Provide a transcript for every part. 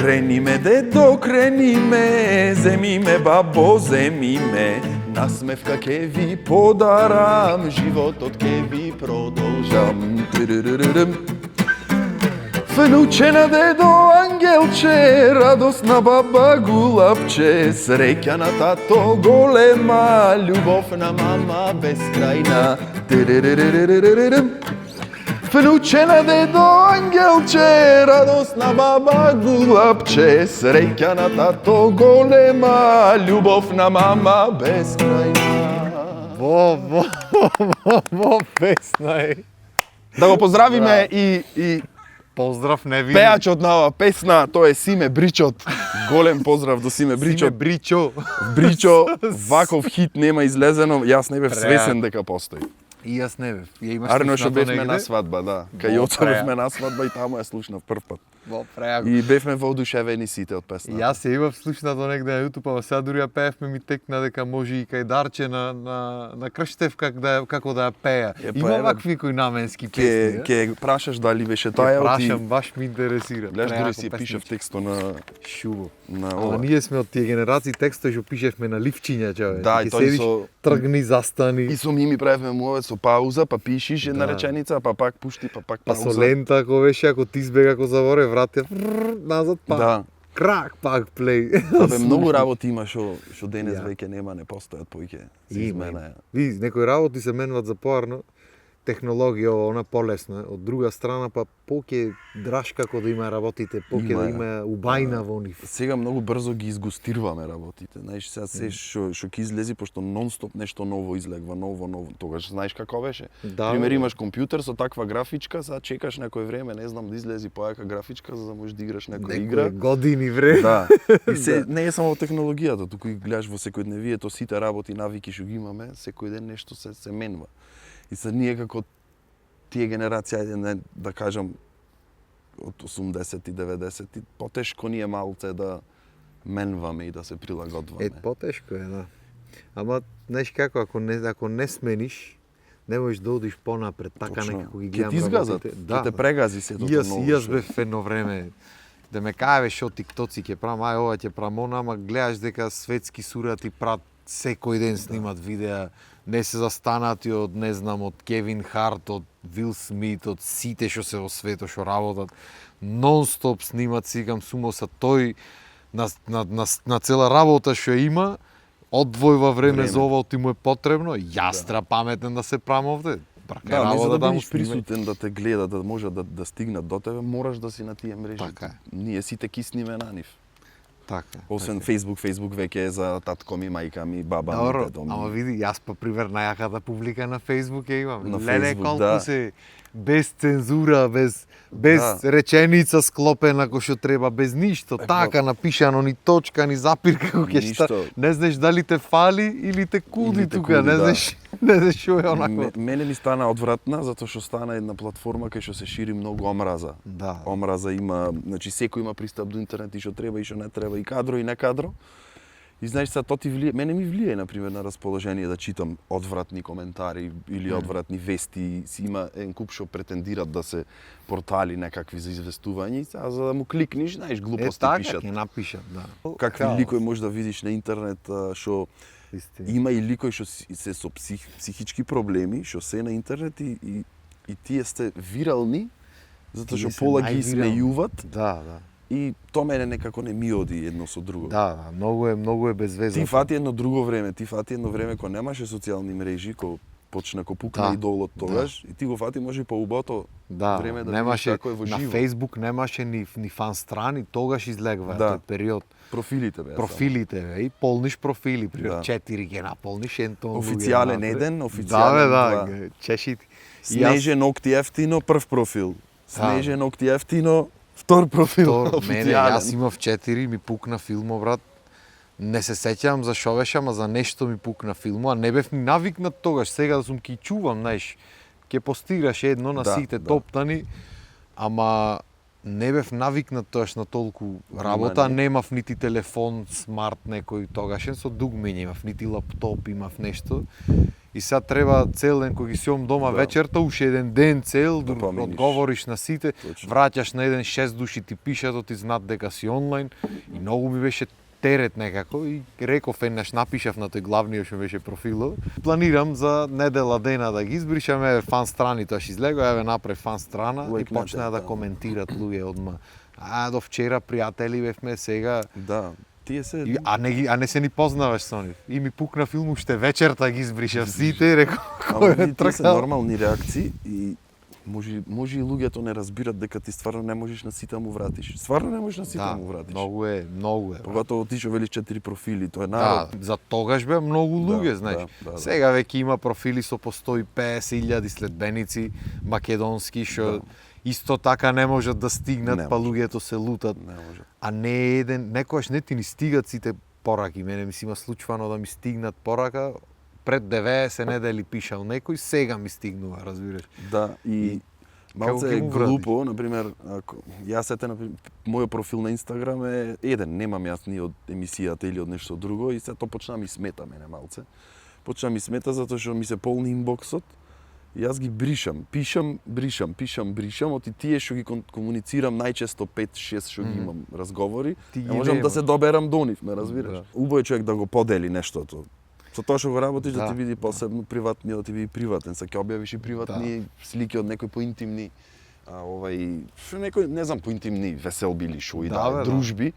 Крени ме, дедо, крени ме, земи ме, бабо, земи ме. Насмевка ке ви подарам, животот ке ви продолжам. Внуче на дедо ангелче, радосна баба гулапче, среќа на тато голема, љубов на мама бескрајна. Внуче на дедо ангелче, радосна баба гулапче, среќа на тато голема, љубов на мама бескрајна. Во песна е. Да го поздравиме и Поздрав, не види. пејачот на оваа песна, тој е Симе Бричот. Голем поздрав до Симе Бричот. Симе Бричо. Бричо, ваков хит нема излезено, јас не бев свесен дека постои. И јас не бев. Ја имаш Арно што слушнато бевме негде? на свадба, да. Кај Јоца бевме на свадба и таму ја слушнав прв пат. Во преаго. И бевме воодушевени сите од песната. Јас ја имав слушнато негде на YouTube, ама сега дури ја пеевме, ми текна дека може и кај Дарче на Крштев како да ја пеја. Па Има еве, вакви кои наменски Ке песни. ке прашаш дали беше Ќе таја прашам, баш ми интересира. Гледаш дури Преако си ја пишав песничка. тексто на Шубо. Ама ова. ние сме од тие генерации текстови што пишевме на ливчиња, човек. Да, и Ќе тој седиш, со тргни, застани. и со Мими правевме муавет со пауза, па пишиш една Да. реченица, па пак пушти, па пак Па со пауза. лента, ако беше, ако ти избега, ако заворе, врати, назад, па Да. крак, пак плей. Абе многу работи има што денес Ја. веќе нема, не постојат повеќе. Се Има, измена. Види, некои работи се менуват за поарно, технологија она полесно е. Од друга страна па поќе драж како да има работите, поќе Има, да е. има убајна во нив. Сега многу брзо ги изгустирваме работите. Знаеш, сега се што ќе излези, пошто нон-стоп нешто ново излегва, ново. Тогаш знаеш како беше. Да, Пример, бе. имаш компјутер со таква графичка, сега чекаш некој време, не знам, да излези појака графичка за да можеш да играш некоја Некои игра. години време. Да. И се не е само во технологијата, туку и гледаш во секојдневието сите работи, навики што ги имаме, секој ден нешто се менува. И се ние како тие генерација, ајде не да кажам од 80-ти, 90-ти, потешко ни е малце да менваме и да се прилагодваме. Потешко е, да. Ама, знаеш како, ако не смениш, не можеш да одиш понапред, така Точно. некако ги Ќе гледам ти изгазат, работите. ќе те прегази сето Јас ново. јас што- бев едно време да ме каеве шо тиктоци ќе правам, ај ова ќе правам она, ама гледаш дека светски сурати прат секој ден снимат видеа, не се застанати од, не знам, од Кевин Харт, од Вил Смит, од сите што се во светот што работат. Нон-стоп снимат, сигам сумоса тој на цела работа што ја има, одвојва време за ова, ти му е потребно, јас треба паметен да се правам овде. Брака Да, не за работа да му бидеш снимај. присутен, да те гледа, да може да стигнат до тебе, мораш да си на тие мрежи. Така е. Ние сите кисниме на нив. Така. Освен Facebook веќе е за татко ми, мајка ми, баба ми, Добро, дедо ми. ама види, јас па пример најаката публика на Facebook ја имам. На Леле, Facebook, колку да. се без цензура, без реченица склопена кој што треба, без ништо. Така напишано, ни точка, ни запир како ќе Ништо. шта. Не знаеш дали те фали или те куди Или те тука, куди, не да. знаеш, не знаеш што е онако. Мене ми стана одвратна затоа што стана една платформа кај што се шири многу омраза. Да. Омраза има, значи секој има пристап до интернет и што треба и што не треба, и кадро и не кадро. И знаеш сега тоа ти влие, мене ми влие на пример на расположение да читам одвратни коментари или одвратни вести, си има еден куп што претендират да се портали некакви за известување, а за да му кликниш, знаеш, глупости така пишат. ќе напишат, да. Какви ликои можеш да видиш на интернет што Истина. има и ликои што се со психички проблеми, што се на интернет и тие сте вирални затоа Тие што се пола ги највирални. смејуват Да. и тоа мене некако не ми оди едно со друго. Да, многу е безвезно. Ти фати едно друго време, кога немаше социјални мрежи, кога почна ко пукна Да, идолот тогаш, и ти го фати може по убото Да, време да немаше, видиш како е во на живо. Facebook немаше ни фан страни, тогаш излегва Да. тој период. Профилите беа. Профилите, бе, и полниш профили, пример Да. 4 ги наполниш, ентон Официјален еден, официјален Да, бе, два. да, чеши. Снеже ногти ефтино, прв профил. Снеже ногти ефтино, втор профил. Мене, јас имав 4, ми пукна филмо, брат. Не се сеќавам за шо беше, ама за нешто ми пукна филмо, а не бев ни навикнат тогаш. Сега да сум ки чувам, знаеш, ќе постигаш едно на Да, сите да. топтани, ама не бев навикнат тогаш на толку работа, Внимание. немав нити телефон смарт некој тогашен со дугмиња, имав нити лаптоп, имав нешто. и сега треба цел ден кога ги си дома Да. вечерта, уште еден ден цел, Да помениш. одговориш на сите, Точно. враќаш на еден 6 души ти пишат, ти знаат дека си онлайн и многу ми беше терет некако и реков еднаш напишав на тој главниот што беше профилот. Планирам за недела дена да ги избришам, еве фан страни тоа ќе излего, еве направи фан страна и Лайкнете, почнаа да да. коментират луѓе одма. До вчера пријатели бевме, сега Да, тие се а не се ни познаваш со нив. И ми пукна филм уште вечерта ги избришав сите и реков Ама кој е види, тие се тркал. нормални реакции и може и луѓето не разбират дека ти стварно не можеш на сите му вратиш. Стварно не можеш на сите Да, му вратиш. многу е. Поготово ти што велиш 4 профили, тоа е народ. Да, за тогаш бе многу луѓе, знаеш. да. Сега веќе има профили со по 150.000 следбеници македонски што исто така не можат да стигнат, Не па може. луѓето се лутат. Не може. А не е еден, некојаш не ти ни стигат сите пораки. Мене ми си има случвано да ми стигнат порака, пред 90 недели пишал некој, сега ми стигнува, разбираш. Да, и малце како е ќе му вратиш? глупо, например, ако јас сете на мојот профил на Инстаграм е еден, немам јас ни од емисијата или од нешто друго и се тоа почна ми смета мене малце. Почна ми смета затоа што ми се полни инбоксот. И јас ги бришам, пишам, бришам, оти тие што ги комуницирам најчесто 5-6 што ги имам разговори, Ти не ги можам да немаш. се доберам до нив, ме разбираш? Да. Убаво е човек да го подели нештото. Со тоа што го работиш да Да, ти биде посебно приватни, да ти биде приватен, се ќе објавиш и приватни слики од некој поинтимни што некој, не знам, поинтимни веселби или шо и Да, бе, да. дружби,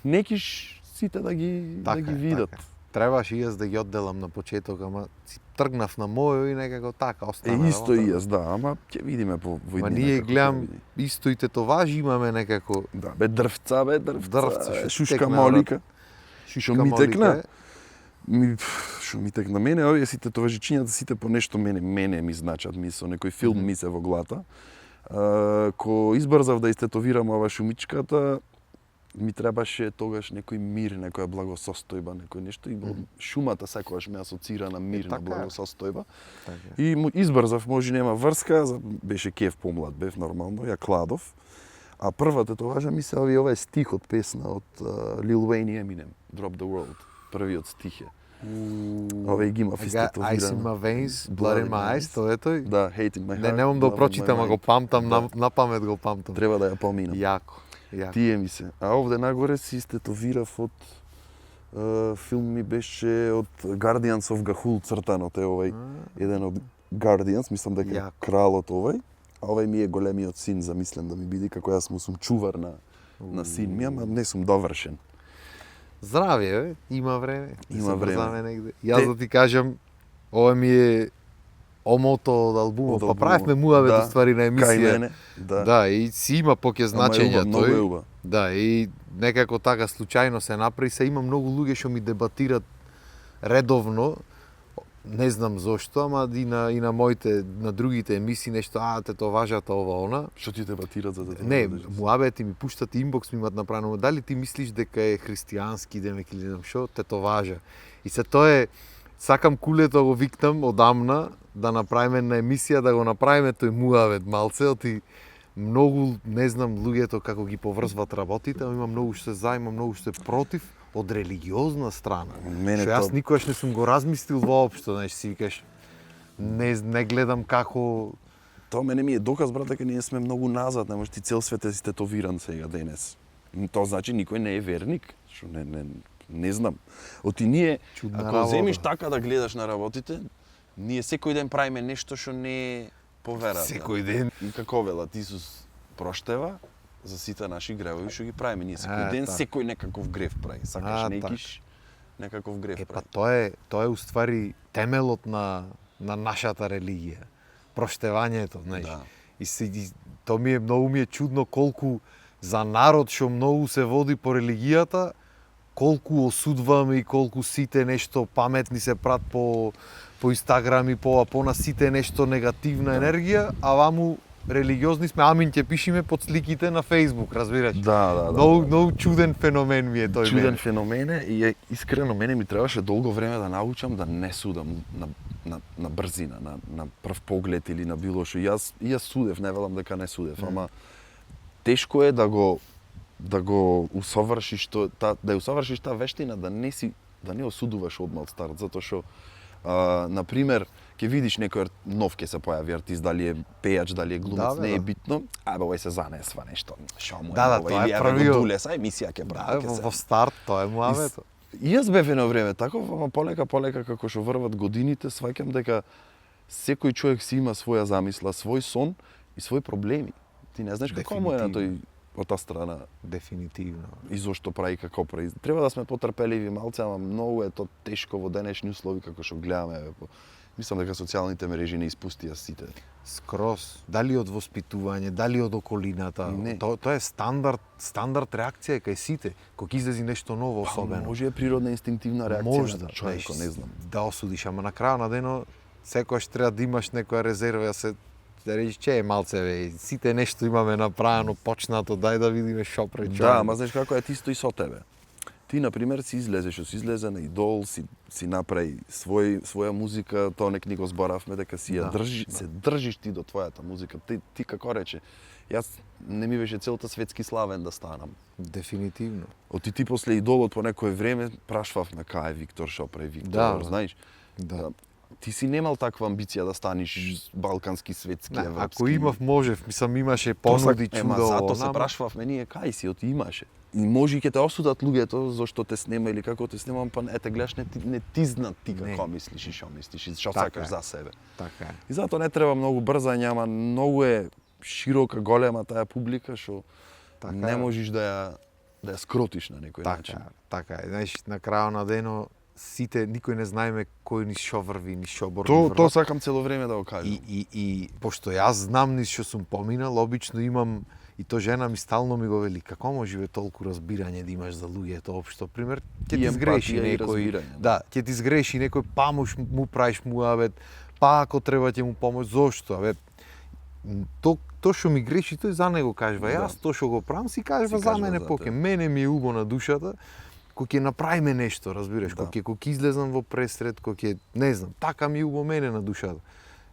некиш сите да ги видат. Така. Требаше и јас да ги одделам на почеток, ама си тргнав на мојо и некако така остана. Исто и јас, да, ама ќе видиме по во Ма иднина ние како ќе гледам биде. исто и тетоважи имаме некако Да, дрвца, Дрвца, што шушка текна, молика. шишка ми молика текна? е. Што ми текна мене, овие сите товажичињата сите по нешто мене ми значат, ми со некој филм ми се во глата. Ко избрзав да истетовирам ова шумичката, ми требаше тогаш некој мир, некоја благосостојба, некој нешто и шумата секогаш ме асоцира на мир, на така е. благосостојба. Така. И му избрзав, може нема врска, беше кев помлад, бев нормално, ја кладов. А првата тетоважа ми се ова е стих од песна од Lil Wayne и Eminem, Drop the World. Првиот стих е. Овој ги имав Ice in истетовирано. my veins, blood in my eyes, тоа е тој? Да, Hate in my Не, heart. немам да love го in прочитам, my а го mind. памтам, Да. на памет го памтам. Треба да ја поминам. Јако. Тие ми се. А овде нагоре си истетовирав од филм ми беше од Guardians of Gahul цртанот е овој. Еден од Guardians, мислам дека е Јако. кралот овој. А овој ми е големиот син, замислен да ми биде како јас му сум чувар на син ми, ама не сум довршен. Здравје, бе, има време. Да Има се време. брзаме негде. Јас да ти кажам, ова ми е омото од албумот. Од Па албумот. правевме муавет Да, уствари на Кај емисија. мене, да. Да, и си има поќе Ама е значење уба, многу е тој. уба. Да, и некако така случајно се направи, се има многу луѓе што ми дебатират редовно, не знам зошто, ама и на моите, на другите емисии нешто, тетоважата ова она. Што ти дебатират за да Не, муабети ми пуштат инбокс ми имат направено. Дали ти мислиш дека е христијански демек или не знам што, тетоважа. И се тоа е, сакам кулето го викнам одамна да направиме на емисија, да го направиме тој муабет малце, оти многу, не знам, луѓето како ги поврзват работите, ама има многу што се за, има многу што е против од религиозна страна. Мене Што јас тоа- никогаш не сум го размислил воопшто, знаеш, си викаш, не гледам како Тоа мене ми е доказ, брат, дека ние сме многу назад, не може ти цел свет е истетовиран сега денес. Тоа значи никој не е верник, што не знам. Оти ние, Чудна ако работа. земиш така да гледаш на работите, ние секој ден правиме нешто што не е по верата. секој ден. И како велат Исус проштева за сите наши гревови што ги правиме. Ние секој ден така. секој некаков грев прави. Сакаш А, некиш, некаков грев Па прави. тоа е уствари темелот на нашата религија. Проштевањето, знаеш. Да. И тоа многу ми е чудно колку за народ што многу се води по религијата, колку осудваме и колку сите нешто паметни се прат по Инстаграм и по на сите нешто негативна енергија, а ваму религиозни сме, амин ќе пишеме под сликите на Facebook, разбираш? Да. Многу чуден феномен ми е тој. Чуден мене. феномен е и искрено мене ми требаше долго време да научам да не судам на брзина, на прв поглед или на било што. Јас судев, не велам дека не судев, ама тешко е да го усовршиш да ја усовршиш таа вештина да не осудуваш одма од старт, затоа што Например, ќе видиш некој нов ќе се појави артист, дали е пејач, дали е глумец, не е битно. Овој се занесва нешто. Шо му е Да, ова, тоа е или првиот. го дуле, са емисија ќе прави. Да, во старт тоа е муавето. И јас бев едно време таков, ама полека како што врват годините, сваќам дека секој човек си има своја замисла, свој сон и свои проблеми. Ти не знаеш како му е на тој од таа страна Дефинитивно. и зошто прави како прави. Треба да сме потрпеливи малце, ама многу е тоа тешко во денешни услови како што гледаме. Мислам дека социјалните мрежи не испустија сите. Скроз. Дали од воспитување, дали од околината. Не. Тоа е стандард реакција кај сите. Кога излези нешто ново особено. Може е природна инстинктивна реакција Можда, на човекот, не знам. Да осудиш, ама на крајот на денот секогаш треба да имаш некоја резерва, да речеш че е малце бе, сите нешто имаме направено, почнато, дај да видиме шо пречуваме. Да, ама знаеш како е тисто и со тебе. Ти, например, си излезеш, си излезе на Идол, си направи своја музика, тоа не го зборавме, дека си ја се држиш ти до твојата музика. Ти како рече, јас не ми беше целта светски славен да станам. Дефинитивно. Ти после Идолот по некое време прашвавме кај е Виктор, шо прави Виктор, знаеш? Да. Ти си немал таква амбиција да станеш балкански, светски, европски. Ако имав, можев, мислам имаше понуди чудо. Зато се прашвавме ние кај си, оти имаше. И може и ќе те осудат луѓето зашто те снема или како те снимам, па ете гледаш не ти знат ти како мислиш и шо мислиш и шо сакаш за себе. Така е. И затоа не треба многу брзање, ама многу е широка, голема таа публика што не можеш да ја скротиш на некој начин. Така е. Знаеш, на крајот на денот сите никој не знаеме кој ни шо врви, ни шо борби. Тоа сакам цело време да го кажам. И пошто јас знам ни што сум поминал, обично имам и то жена ми стално ми го вели, како може бе толку разбирање да имаш за луѓето општо, пример, ќе ти сгреши некој. Да, ќе ти сгреши некој, па му правиш муабет, па ако треба ќе му помош, зошто? Абе, то што ми греши, тој за него кажува. Јас то што го правам си кажува за мене поке. Мене ми е убо на душата. Кога ќе направиме нешто, разбираш, кога ќе излезам во пресред, кога ќе, не знам, така ми е убо мене на душата.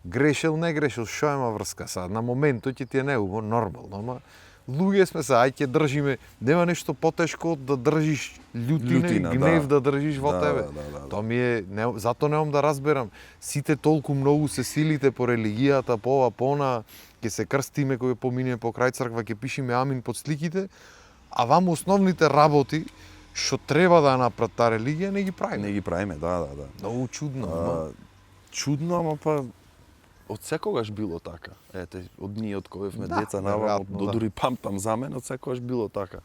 Грешел, не грешел, шо има врска сад? На моментот ќе ти е неубо, нормално, ама луѓе сме се, ај ќе држиме, нема нешто потешко од да држиш љутина, гнев да држиш во тебе. Тоа ми е, зато немам да разберам. Сите толку многу се силите по религијата, по ова, по она, ќе се крстиме кога поминеме по крај црква, ќе пишеме амин под сликите, а ваму основните работи што треба да направат таа религија, не ги правиме. Не ги правиме, да. Многу чудно. Чудно, ама па од секогаш било така. Ете, од ние од кои сме деца наваму, дури памтам за мен, од секогаш било така.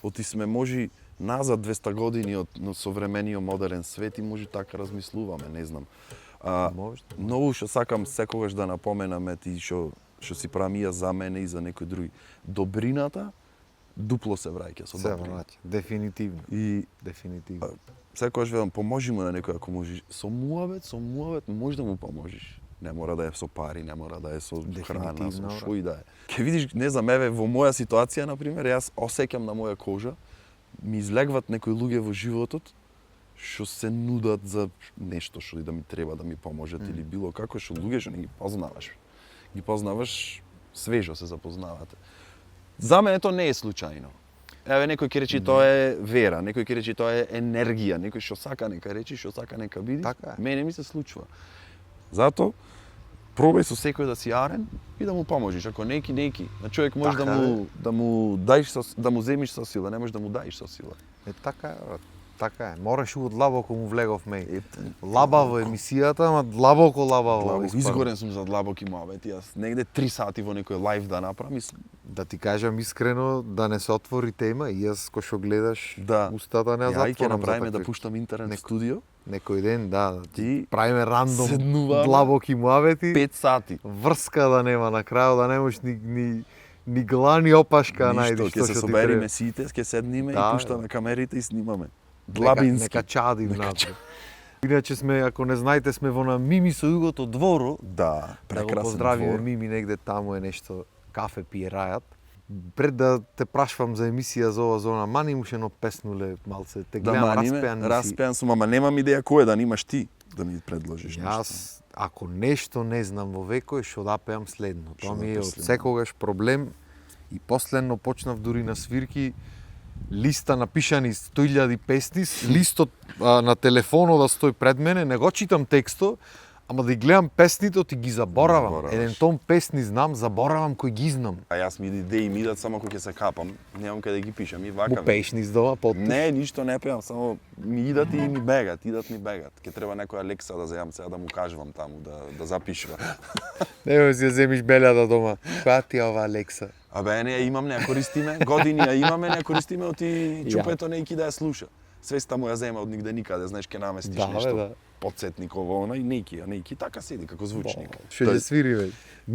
Оти сме можи назад 200 години од современиот модерен свет и може така размислуваме, не знам. Многу што сакам секогаш да напоменаме ти што си правам и за мене и за некои други. Добрината дупло се враќа со добрина. Дефинитивно. И дефинитивно. Секогаш велам поможи му на некој ако можеш. Со муабет можеш да му поможиш. Не мора да е со пари, не мора да е со храна, со шо и да е. Ке видиш, не знам, еве во моја ситуација на пример, јас осеќам на моја кожа, ми излегват некои луѓе во животот што се нудат за нешто што да ми треба да ми поможат или било како, што луѓе што не ги познаваш. Ги познаваш свежо се запознавате. За мене тоа не е случајно. Еве некој ќе рече тоа е вера, некој ќе рече тоа е енергија, некој што сака нека рече, што сака нека биде. Така е. Мене ми се случува. Зато пробај со секој да си арен и да му поможиш. Ако неки, на човек може да му даиш да му земиш со сила, не може да му даиш со сила. Така е. Така е. Мораш од длабоко му влегов меј. Лабаво емисијата, ама длабоко. Изгорен сум за длабоки муабети. Јас негде 3 сати во некој лајв да направам. Да ти кажам искрено, да не се отвори тема и јас кој што гледаш устата не ја затворам. Ја ќе направиме да пуштам интернет студио. Некој ден, да, ти правиме рандом седнуваме, длабоки муабети. 5 сати. Врска да нема на крајот, да не можеш ни глани опашка најдиш што се собериме сите, ќе седниме и пуштаме камерите и снимаме. Длабински. Нека чади внатре. Иначе сме, ако не знаете, сме во на Мими со Југото дворо. Да, прекрасен двор. Да го поздравиме Мими, негде таму е нешто кафе пие рајат. Пред да те прашвам за емисија за ова зона, мани му едно песнуле малце, те гледам распеан сум, ама немам идеја кој да немаш ти да ми предложиш нешто. Јас, ако нешто не знам во векој, што да пеам следно. Тоа ми е од секогаш проблем и последно почнав дури на свирки, листа напишани 100.000 песни, листот на телефонот да стои пред мене, не го читам текстот, ама да ги гледам песните, ти ги заборавам. Забораваш. Еден том песни знам, заборавам кој ги знам. А јас ми идеи ми идат само кога ќе се капам, немам каде да ги пишам и вака. Му пееш низ дома, потпис? Не, ништо не пеам, само ми идат и ми бегат, Ке треба некоја лекса да земам сега да му кажувам таму, да запишува. Немој си ја земиш белјата дома. Која ти е ова лекса? Абе, не ја имам, не ја користиме, години ја имаме, не ја користиме, оти чупето не ики да ја слуша. Свеста му ја зема од нигде никаде, знаеш, ке наместиш Да, нешто. да. Подсетник ово, она и неки, така седи како звучник. Што ќе свири, бе?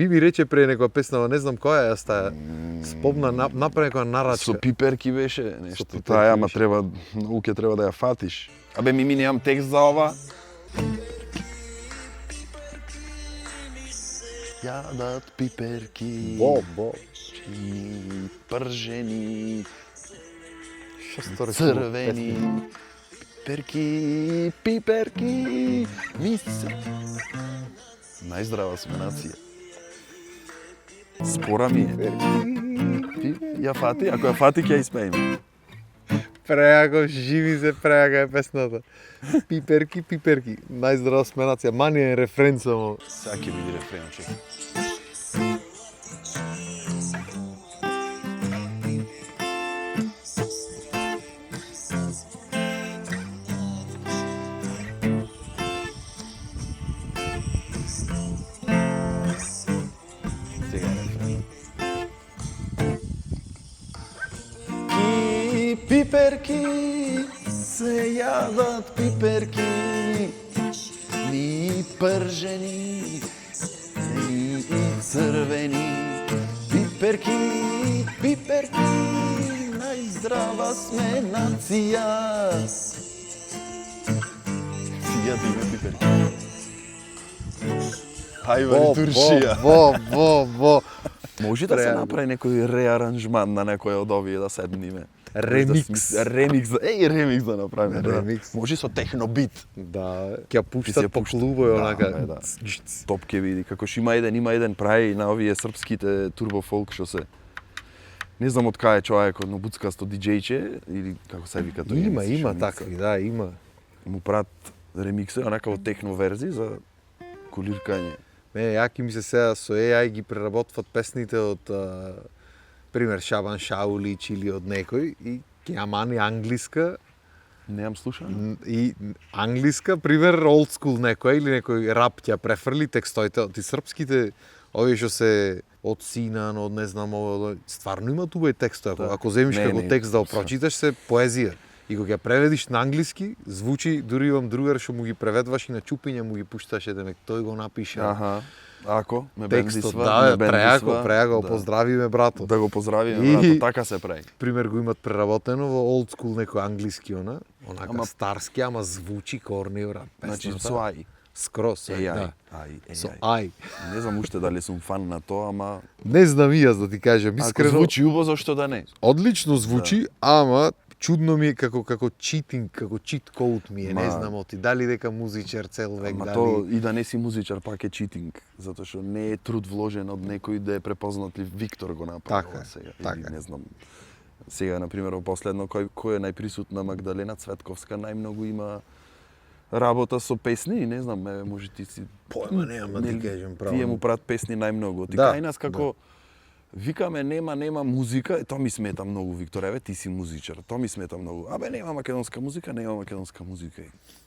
Би рече пре некоја песна, ама не знам која е таа. Спомна, направи некоја нарачка. Со пиперки беше нешто, пиперки таа, ама беше. треба, науке треба да ја фатиш. Абе, ми немам текст за ова. Јадат пиперки, Бо. и пржени, Што стори? црвени, пиперки, мисе. Најздрава сме нација. Спора ми е. Ја фати, ако ја фати, ќе ја испееме. Преаго, живи се преага е песната. Пиперки. Најздрава сме нација. Манија е рефрен само. Сега ќе биде рефренот, чекай. Сега е рефрен. Пиперки, се јадат пиперки, ни пржени, ни црвени. Пиперки, најздрава сме нација. Си јадиме пиперки. Хајвари туршија. Во. Може да се Преаго. направи некој реаранжман на некој од овие да седниме. Ремикс. Ремикс да направиме. Ремикс. Може со технобит. Да, ќе Ти си ја пуштат по пушта. клубој, Да, онака. бе, да. Топ ќе види, како што има еден прави на овие српските турбо фолк што се. Не знам од кај е човекот, но буцкасто диџејче или како се вика тој. Има емисија, такви, да, има. Му прават ремикси, онака во техно верзии за колиркање. Јаки ми се сега со AI ги преработват песните од пример Шабан Шаулич или од некој и ќе ја мани англиска Неам слушано. и англиска, пример old school некој или некој рап ќе ја префрли текстоите, ти српските овие што се од Синан, од не знам ово, стварно има убави текстови. Да. Ако земиш Не, како не. текст да го прочиташ се поезија. И кога ќе преведиш на англиски, звучи, дури имам другар што му ги преведваш и на чупиња му ги пушташе, демек тој го напиша. Аха. Ако ме Текстот, бендисва, да, ме преако, бендисва, го да. поздравиме брато. Да го поздравиме, И- брато, така се прави. Пример го имат преработено во old school некој англиски онака Ама- старски, ама звучи корни брат. Значи песната. со ај. Скрос, AI. да. Ај, Со AI. ај. Не знам уште дали сум фан на тоа, ама Не знам и јас да ти кажам, ако искрено. звучи убаво, зашто да не? Одлично звучи, ама чудно ми е како читинг, како чит коут ми е, не Ма- знам оти дали дека музичар цел век Ама дали. то и да не си музичар, пак е читинг, затоа што не е труд вложен од некој да е препознатлив. Виктор го направи Така, ова сега. така. Или не знам. Сега, например, во последно, кој е најприсутна Магдалена Цветковска, најмногу има работа со песни, не знам, може ти си... Појма немам да ти Нели, кажам право. Тие му прават песни најмногу. Ти Да, кај нас како викаме нема музика, тоа ми смета многу, Виктор, еве ти си музичар, тоа ми смета многу. Абе нема македонска музика.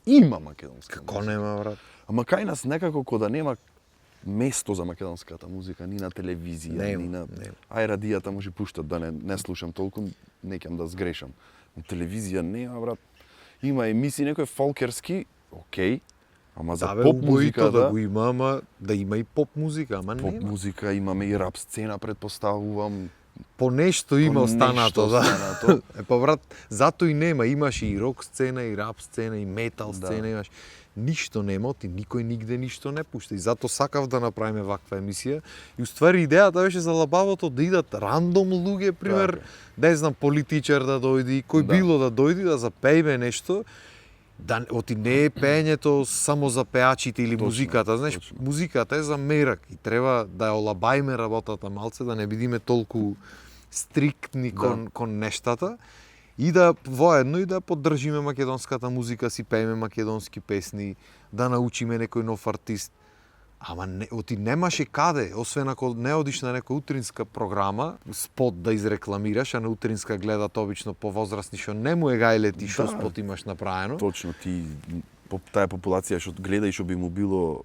Има македонска Како музика. нема брат? Ама кај нас некако кога да нема место за македонската музика, ни на телевизија, Нема, ни на... нема. Ај радијата може пуштат, да не слушам толку, не ќе да сгрешам. Но телевизија нема, брат. Има емисии некој фолкерски, окей, ама за Да бе, поп убавито музика да го има, ама да има и поп музика, ама поп нема. музика имаме и рап сцена, предпоставувам. По нешто има По останато, нешто да. останато. Е па брат, затоа и нема, имаш и рок сцена, и рап сцена, и метал Да. сцена, имаш. Ништо нема, ти никој нигде ништо не пушта. И затоа сакав да направиме ваква емисија. И уствари идејата беше за лабавото да идат рандом луѓе, пример, Така. не знам, политичар да дојди, кој Да. било да дојди да запееме нешто. Да, оти не е пеењето само за пеачите или Точно, музиката, знаеш, точно. музиката е за мерак и треба да ја олабајме работата малце, да не бидиме толку стриктни Да. кон нештата. И да воедно и да поддржиме македонската музика, си пееме македонски песни, да научиме некој нов артист. Ама ти немаше каде, освен ако не одиш на некоја утринска програма, спот да изрекламираш, а на утринска гледат обично повозрастни што не му е гајле ти што спот имаш направено. Точно, ти таа популација што гледа и што би му било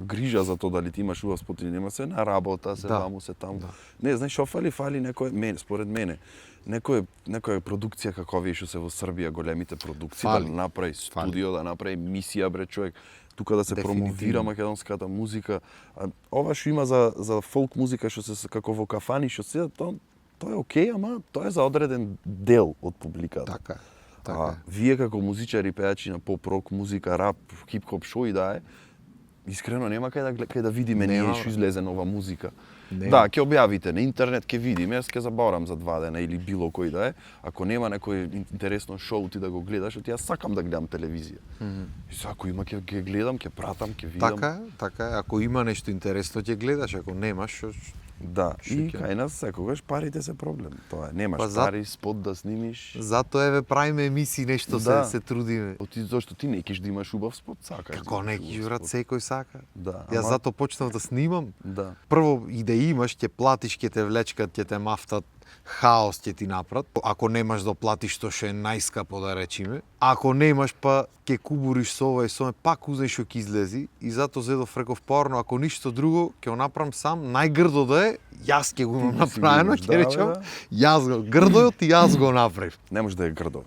грижа за тоа дали ти имаш убав спот или нема, се на работа, се ваму, се таму. Не, знаеш што фали некој, според мене, некоја продукција како овие што се во Србија, големите продукции, да направи студио, да направи мисија, бре, човек, тука да се промовира македонската музика. Ова што има за фолк музика што се како во кафани, што се тоа е окей, ама тоа е за одреден дел од публиката. Така. Вие како музичари, пејачи на поп-рок музика, рап, хип-хоп, шо и да е, искрено нема кај да видиме ние што излезе нова музика. Да, ќе објавите на интернет, ќе видиме, јас ќе заборам за 2 дена или било кој да е. Ако нема некој интересно шоу ти да го гледаш, јас сакам да гледам телевизија. И ако има ќе гледам, ќе пратам, ќе видам. Така е. Ако има нешто интересно ќе гледаш, ако немаш да, и кај нас секогаш парите се проблем. Тоа е, немаш пари, спот да снимиш. Затоа еве правиме емисии, нешто се трудиме. Зошто ти не кеш да имаш убав спот, сакаш. Како не ки брат, секој сака. Да. Јас затоа почнав да снимам. Да. Прво и да имаш, ќе платиш, ќе те влечкат, ќе те мафтат, хаос ќе ти направат. Ако немаш да платиш што ше е најскапо да речиме, ако немаш па ќе кубуриш со ова и со ова, пак узнаеш што ќе излези и затоа зедов реков порно, ако ништо друго ќе го направам сам, најгрдо да е, јас ќе го имам направено, ќе речам, јас го грдојот и јас го направив. Не може да е грдо.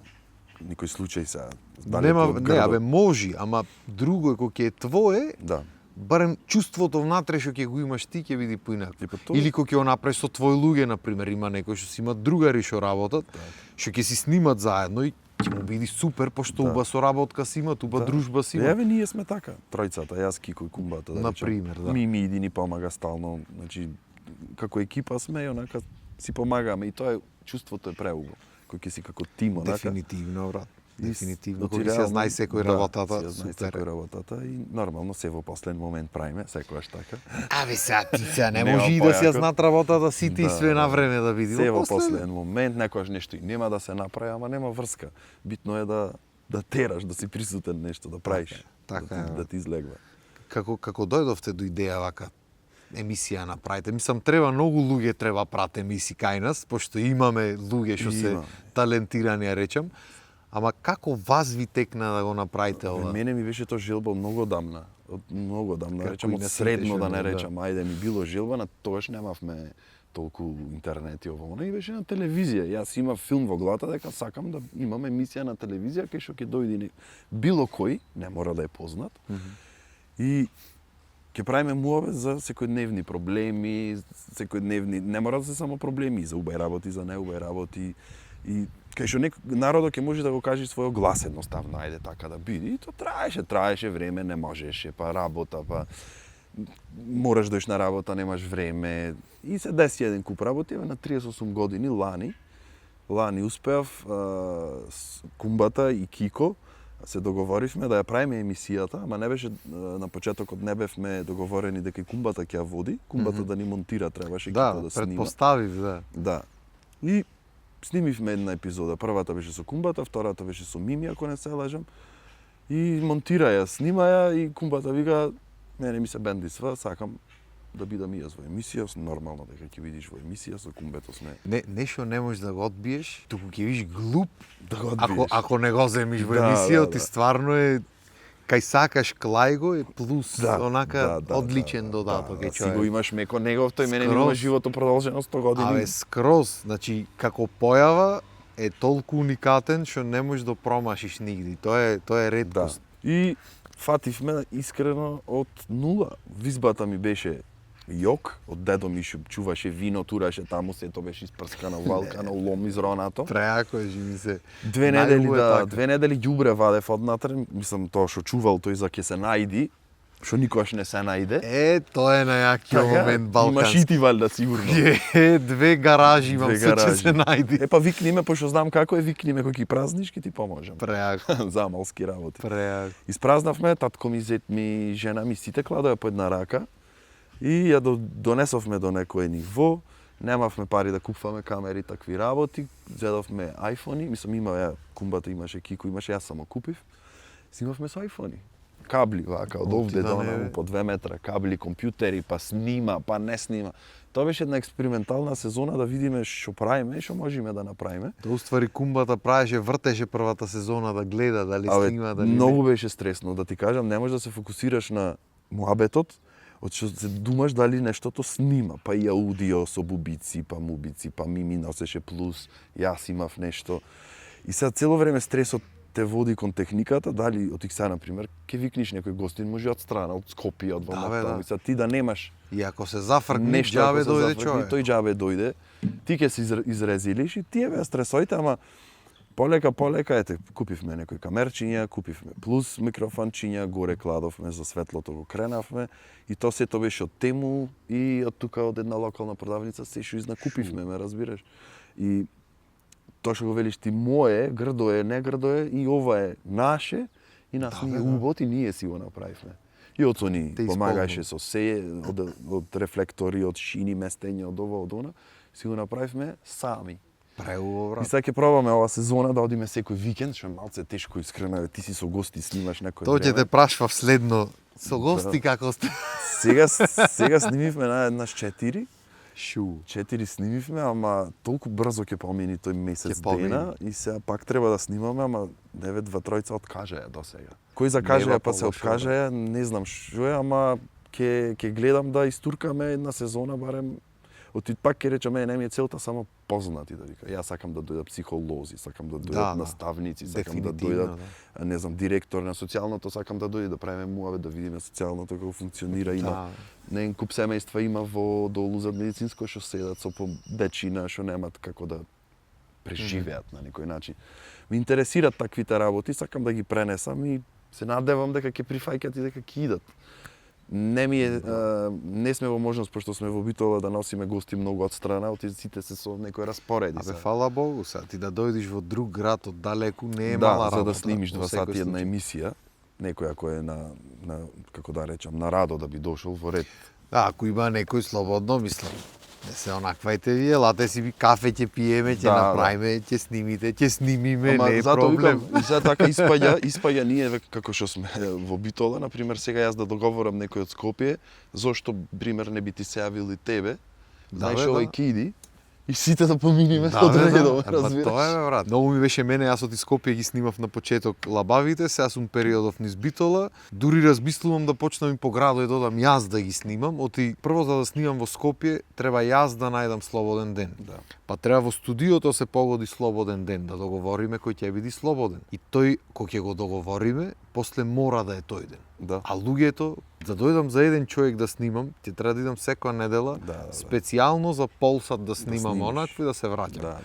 Никој случај сега. Не, може, ама друго е кога ќе е твое. Да. Барем чувството внатре што ќе го имаш ти ќе биде поинаку. Или кога ќе го направиш со твои луѓе, на пример, има некои што си имат другари што работат, што ќе си снимат заедно и ќе му биде супер, пошто уба соработка си имат, уба дружба си имат. Еве ние сме така, тројцата, јас, Кико и Кумбата, да речем. Например, да. Мими иди ни помага стално, значи како екипа сме, онака си помагаме и тоа е чувството е преубаво. Кој ќе си како тим, онака. Дефинитивно, брат. Дефинитивно, кога се знае секој работата, секој работата и нормално се во последен момент правиме, секогаш така. Абе сега не може и да се знаат работата сите и све на време да види. Се во последен момент, некогаш нешто и нема да се направи, ама нема врска. Битно е да тераш, да си присутен нешто, да правиш, да ти излегва. Како дојдовте до идеја вака емисија направите? Мислам, многу луѓе треба прат емисии кај нас, пошто имаме луѓе што се талентирани, ја речам. Ама како вас ви текна да го направите ова? Мене ми беше тоа желба многу одамна. Многу одамна, речам, од средно да не речам, ајде ми било желба, на тогаш немавме толку интернет и ово. И беше на телевизија. Јас имав филм во главата дека сакам да имам емисија на телевизија кај што ќе дојде било кој, не мора да е познат. И ќе правиме муавет за секојдневни проблеми, не мора да се само проблеми, за убај работи, за неубај работи. И кај што народот ќе може да го каже својот глас едноставно, ајде така да биде. И тоа траеше време, не можеше, па работа, па мораш дојш на работа, немаш време. И се деси еден куп работи, на 38 години, лани успеав Кумбата и Кико, се договоривме да ја правиме емисијата, ама не беше на почетокот не бевме договорени дека и Кумбата ќе ја води, Кумбата да ни монтира, требаше Кико да снима. Предпоставив, да. Да. И снимивме една епизода. Првата беше со Кумбата, втората беше со Мими, ако не се лажам. И монтира ја, снима ја и Кумбата вика, мене ми се бендисва, сакам да бидам и јас во емисија, нормално дека ќе видиш во емисија со Кумбето сме. Нешто не можеш да го одбиеш, туку ќе видиш глуп да го одбиеш. Ако не го земиш во емисија, ти стварно е кај сакаш клај го е плюс онака одличен додаток е човек. Си го имаш меко негов, тој мене има живото продолжено 100 години. Абе скроз, значи како појава е толку уникатен што не можеш да промашиш нигде. Тоа е реткост. И фативме искрено од нула. Визбата ми беше јок, од дедо ми чуваше вино, тураше таму, сето беше испрскано, валкано, лом изронато. Преако е, ми се. 2 недели ѓубре вадев однатре, мислам тоа што чувал тој за ќе се најди, што никогаш не се најде. Тоа е најакиот момент балкански. Имаш и ти валда сигурно. 2 гаражи имам, се ќе се најди. Па викни ме, пошто знам како е, викни ме кој ќе празниш, ќе ти поможам. Преако. Замалски работи. Преако. Испразнавме, татко ми, зет ми, жена ми, сите кладоја по една рака. И ја донесовме до некое ниво, Немавме пари да купуваме камери, такви работи, зедовме iPhone-и, мислам има кумбата имаше Кико, имаше, јас само купив. Снимавме со iPhone-и. Кабли вака од овде до онаму по 2 метра, кабли, компјутери, па снима, па не снима. Тоа беше една експериментална сезона да видиме што правиме и што можеме да направиме. Тоа уствари кумбата правеше, вртеше првата сезона да гледа дали снима, дали многу беше стресно, да ти кажам, не можеш да се фокусираш на муабетот, од што се думаш дали нештото снима, па и аудио со бубици, па мубици, па Мими носеше плюс, јас имав нешто. И сега цело време стресот те води кон техниката, дали од сега на пример, ќе викниш некој гостин, може од страна, од Скопје, од Вамата, и ти да немаш и ако се зафркне, нешто, џабе ако се дојде зафркне, човек. тој џабе дојде, ти ќе се изрезилиш и тие беа стресоите, ама полека, ете, купивме некои камерчиња, купивме плюс микрофончиња, горе кладовме за светлото, го кренавме и тоа сето беше од Тему и од тука од една локална продавница се што изнакупивме, ме разбираш. И тоа што го велиш ти мое, грдо е, не грдо е, и ова е наше, и нас ние убот и ние си го направивме. И Оцо ни помагаше со се, од рефлектори, од шини, местења, од ова, од она, си го направивме сами. Преубаво, брат. И сега ќе пробаме ова сезона да одиме секој викенд, што е малце тешко искрено, ти си со гости снимаш некој Тоа ќе те прашвав следно. Со гости како сте? Сега снимивме на еднаш 4. Шу. 4 снимивме, ама толку брзо ќе помини тој месец Ќе помини. дена и сега пак треба да снимаме, ама 9-2-3 откажаја до сега. Кој закажаја па се откажаја, не знам што е, ама ќе гледам да истуркаме една сезона барем. Оти пак ќе речеме, не ми е целта само познати да вика. Јас сакам да дојдат психолози, сакам да дојдат наставници, сакам да дојдат, не знам, директор на социјалното, сакам да дојде да правиме муавет, да видиме социјалното како функционира. Има не куп семејства има во долу за медицинско што седат со по дечина што немаат како да преживеат на некој начин. Ме интересираат таквите работи, сакам да ги пренесам и се надевам дека ќе прифаќаат и дека ќе идат. Не сме во можност, пошто сме во Битола, да носиме гости многу од страна, сите се со некој распореди. Абе, фала Богу, сега ти да дојдеш во друг град од далеку не е мала работа. За да снимиш 2 сати една емисија, некој ако е на како да речам, на радо да би дошол во ред. Да, ако има некој слободно, мислам. Не се онаквајте вие, лате си ви кафе ќе пиеме, ќе направиме, ќе снимите, ќе снимиме, не е проблем. И сега така испаѓа ние како што сме во Битола, на пример сега јас да договорам некој од Скопје, зошто пример не би ти се јавил и тебе. Знаеш овој киди и сите да поминиме одредово, разбираш. Тоа е, брат. Многу ми беше мене, јас од Скопје ги снимав на почеток лабавите, сега сум периодов низ Битола. Дури размислувам да почнам и по градот да одам јас да ги снимам. Оти прво за да снимам во Скопје, треба јас да најдам слободен ден. Да. Па треба во студиото се погоди слободен ден, да договориме кој ќе биде слободен. И тој кој ќе го договориме, после мора да е тој ден. Да. А луѓето, за дојдам за еден човек да снимам, ќе треба да идам секоја недела, специјално за полсат да снимам онакво и да се враќам.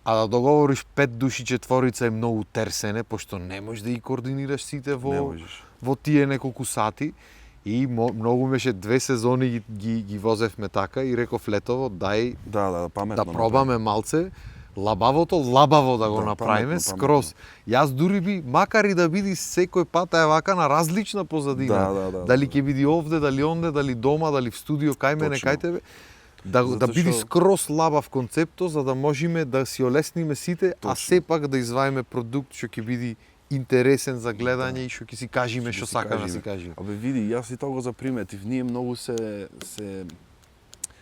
А да договориш 5 души, 4 е многу терсене, пошто не можеш да ги координираш сите во тие неколку сати. И многу беше 2 сезони ги возевме така и реков летово дај паметно да пробаме малце лабаво да го направиме скроз. Јас дури би, макар и да биде секој пат е вака на различна позадина. Дали ќе биде овде, дали онде, дали дома, дали в студио кај мене, кај тебе. Да биде скроз лабав концепто, за да можеме да си олесниме сите, а сепак да изваиме продукт што ќе биде интересен за гледање и што ќе си кажиме што сакаме да си кажиме. Абе види, јас и тоа го заприметив. Ние многу се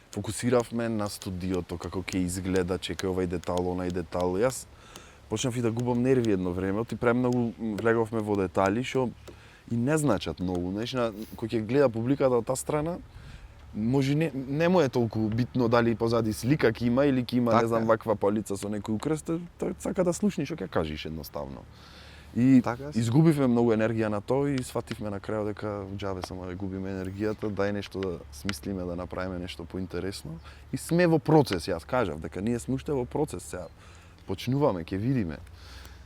фокусиравме на студиото, како ќе изгледа, чекај овај детал, онај детал. Јас почнав и да губам нерви едно време, и премногу влеговме во детали што и не значат многу. Знаеш, кој ќе гледа публиката од таа страна, може не му е толку битно дали позади слика ќе има или ќе има, не знам, ваква полица со некој украст, тој сака да слушни што ќе кажеш едноставно. И изгубивме многу енергија на тоа и свативме на крајот дека џабе само да губиме енергијата, дај нешто да смислиме, да направиме нешто поинтересно. И сме во процес, јас кажав дека ние сме уште во процес сега. Почнуваме, ќе видиме.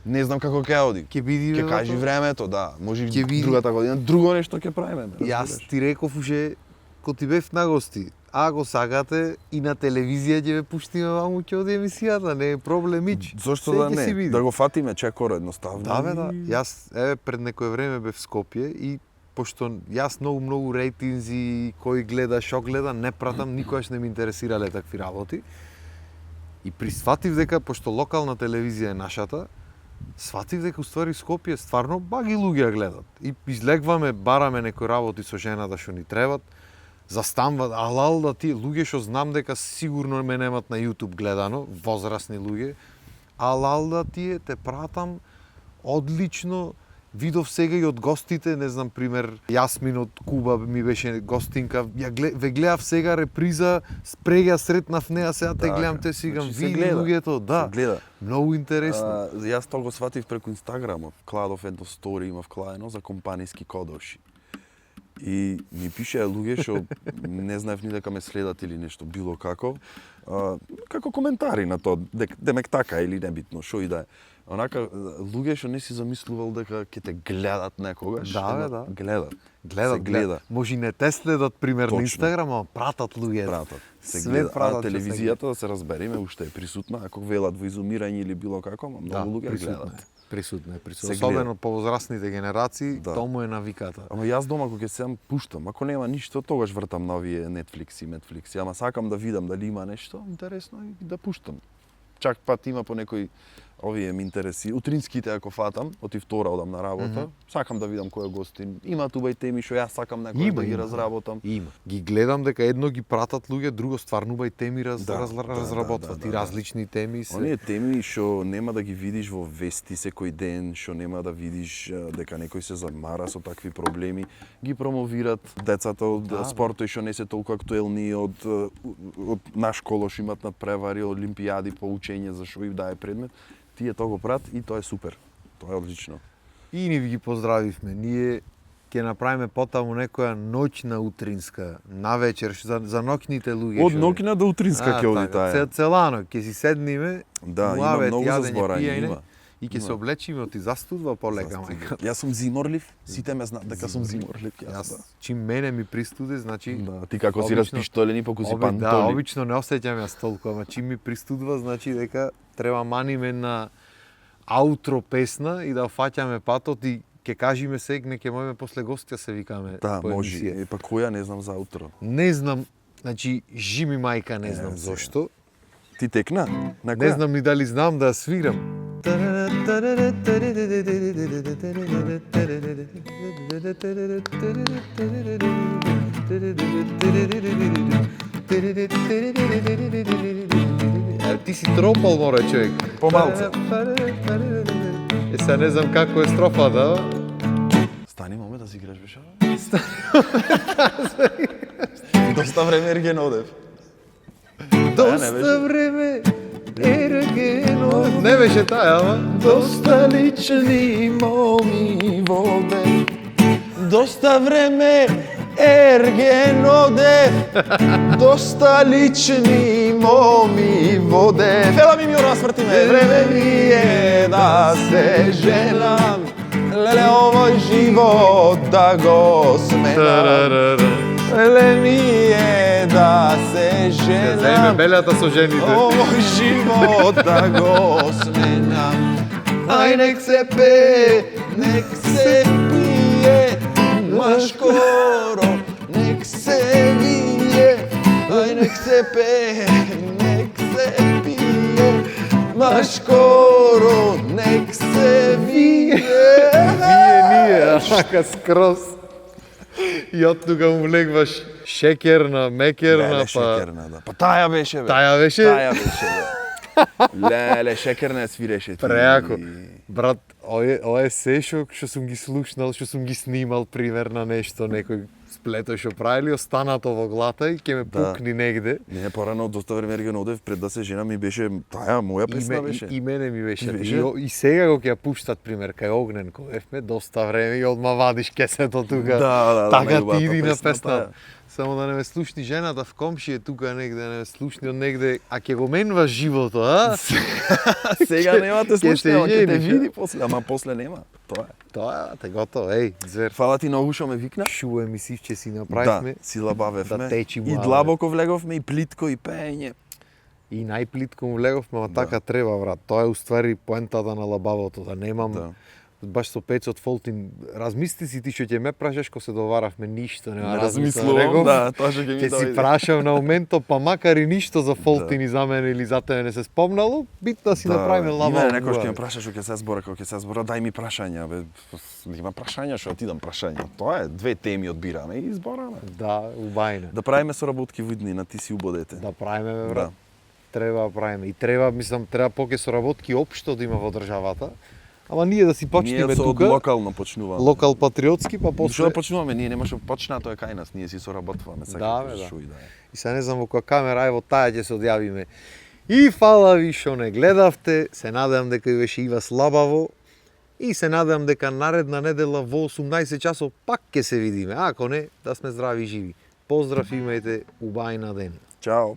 Не знам како ќе оди. Ќе кажи времето, да, може другата година друго нешто ќе правиме. Јас ти реков уште кога ти бев на гости, ако сакате и на телевизија ќе ве пуштиме ваму ќе оди емисијата, не е проблемич. Зошто да не? Да го фатиме чекор едноставно. Да. Јас пред некое време бев в Скопје и пошто јас многу рейтинзи, кој гледа, шо гледа, не пратам, никогаш не ме интересирале такви работи. И присватив дека, пошто локална телевизија е нашата, сватив дека уствари Скопје стварно баги луѓе гледат. И излегваме, бараме некои работи со жената што ни требат, застанват, алал да тие луѓе што знам дека сигурно ме немат на YouTube гледано, возрасни луѓе, алал да тие те пратам одлично. Видов сега и од гостите, не знам, пример, Јасмин од Куба ми беше гостинка, ве гледав сега реприза, спрега сретнав неа, сега те гледам, те сигам, види луѓето, да, гледа. многу интересно. Јас тоа го сватив преку Инстаграмот, кладов едно стори имав кладено за компаниски кодовши. И ми пише луѓе што не знаев ни дека ме следат или нешто било како, како коментари на тоа, демек така или небитно, шо и да е. Онака, луѓе што не си замислувал дека ќе те гледат некогаш, да. гледа. Може и не те следат, пример, Точно. на Инстаграм, а пратат луѓе. Пратат. Се Све гледа. пратат, А телевизијата, да се разбереме, уште е присутна, ако велат во изумирање или било како, ама многу луѓе гледат. Присутна е. Се Особено по возрастните генерации, Да. тоа му е навиката. Ама јас дома кога ќе седам пуштам, ако нема ништо, тогаш вртам на овие Netflix, ама сакам да видам дали има нешто интересно и да пуштам. Чак пат има по некој овие ме интереси. Утринските ако фатам, оти втора одам на работа, сакам да видам кој е гостин. Има туба и теми што јас сакам некој да ги разработам. Има. Ги гледам дека едно ги пратат луѓе, друго стварно бај теми разработват и различни теми се. Оние теми што нема да ги видиш во вести секој ден, што нема да видиш дека некој се замара со такви проблеми, ги промовират децата од спортот што не се толку актуелни од наш колош имат надпревари, олимпијади по учење за што им дае предмет. Тие тоа го прат и тоа е супер. Тоа е одлично. И ни ги поздравивме. Ние ќе направиме потаму некоја ноќна утринска, навечер, за ноќните луѓе. Од ноќна до утринска ќе оди таа. Целано, ќе си седниме, Да, има многу за зборање, има. И ќе се облечиме, оти застудва полека, мајка. Јас сум зиморлив, сите ме знаат дека сум зиморлив. Јас, чим мене ми пристуди, значи... Да, ти како си распиштолени, поку си пантоли. Да, обично не осеќам јас толку, ама чим ми пристудува, значи дека треба маниме на аутро песна и да фаќаме патот и ќе кажиме сега, не ќе можеме после гостија се викаме. Да, по може. емисија. Па која не знам за аутро. Не знам, значи жими мајка не знам зошто. Ти текна? На Не која? знам ни дали знам да ја свирам. Ти си тропал, мора, човек. Помалце. Сега не знам како е строфата. Стани момент да си играш беша. Доста време Ерген одев. Доста време Ерген одев. Не беше таа, ама. Доста лични моми воде. Доста време Ерген одев. Доста лични моми воде. Фела ми расврти ме. Време ми е да се женам. Леле овој живот да го сменам. Леле ми е да се Заеме женам. белјата со жените. Овој живот да го сменам. Ај нек се пее, нек се пие, ма скоро нек се вие. Ај нек се пее, нек се пие, ма скоро нек се вие. Ние, ака скроз. И од тука му влегваш шекерна, мекерна, Леле, па... шекерна, да. Па таја беше, бе. Таја беше? Таја беше, бе. Леле, шекерна свиреше ти. Преако. Брат, ова е се што сум ги слушнал, што сум ги снимал, пример на нешто, некој сплето што правили, останато во глата и ќе ме пукни негде. Не, порано доста време Ерген одев пред да се женам и беше таја моја песна беше. И мене ми беше. Ти беше? И сега го ќе ја пуштат, пример, кај Огнен, кој евме доста време и одма вадиш кесето тука. Да, така најубавата ти иди на песна, песна. таа. Само да не ме слушни жената в комшија тука негде, да не ме слушни од негде, а ќе го менуваш живото, а? Сега нема те Ќе слушне, те ама ќе те жениш, види после, ама после нема. Тоа е. Тоа е, те готово, еј, звер. Фала ти многу што ме викна. Шу емисивче си Да, направивме. си лабавевме. да течи И муаве. длабоко влеговме и плитко и пеење. И најплитко му влеговме, ама така треба, брат. Тоа е уствари поентата на лабавото, да немам Да. баш со Пецот Фолтин, размисли си ти што ќе ме прашаш, ко се доваравме ништо, нема Размислувам, да, тоа ќе ми Ќе си дојде. прашав на моментот, па макар и ништо за Фолтин и за мене или за тебе не се спомнало, битно да си направиме лава. Има некој ќе ме прашаш ќе се збора, кога ќе се збора, дај ми прашања, бе. Има прашања, што ти дам прашања. Тоа е, две теми одбираме и избораме. Да, убајно. Да правиме соработки во иднина, ти си убодете. Да правиме, бе, брат. Да. Треба да правиме. И треба, мислам, треба поќе соработки општо да има во државата. Ама ние да си почнеме Ние со тука, локално почнуваме. локал патриотски, па Што после... да почнуваме? Ние немаше почнато е кај нас, ние си соработуваме сега. Да, бе, да. Шо и да е. И се не знам во која камера, ево таа ќе се одјавиме. И фала ви што не гледавте, се надевам дека ви беше и вас лабаво. И се надевам дека наредна недела во 18 часов пак ќе се видиме. Ако не, да сме здрави и живи. Поздрав, имајте убајна ден. Чао.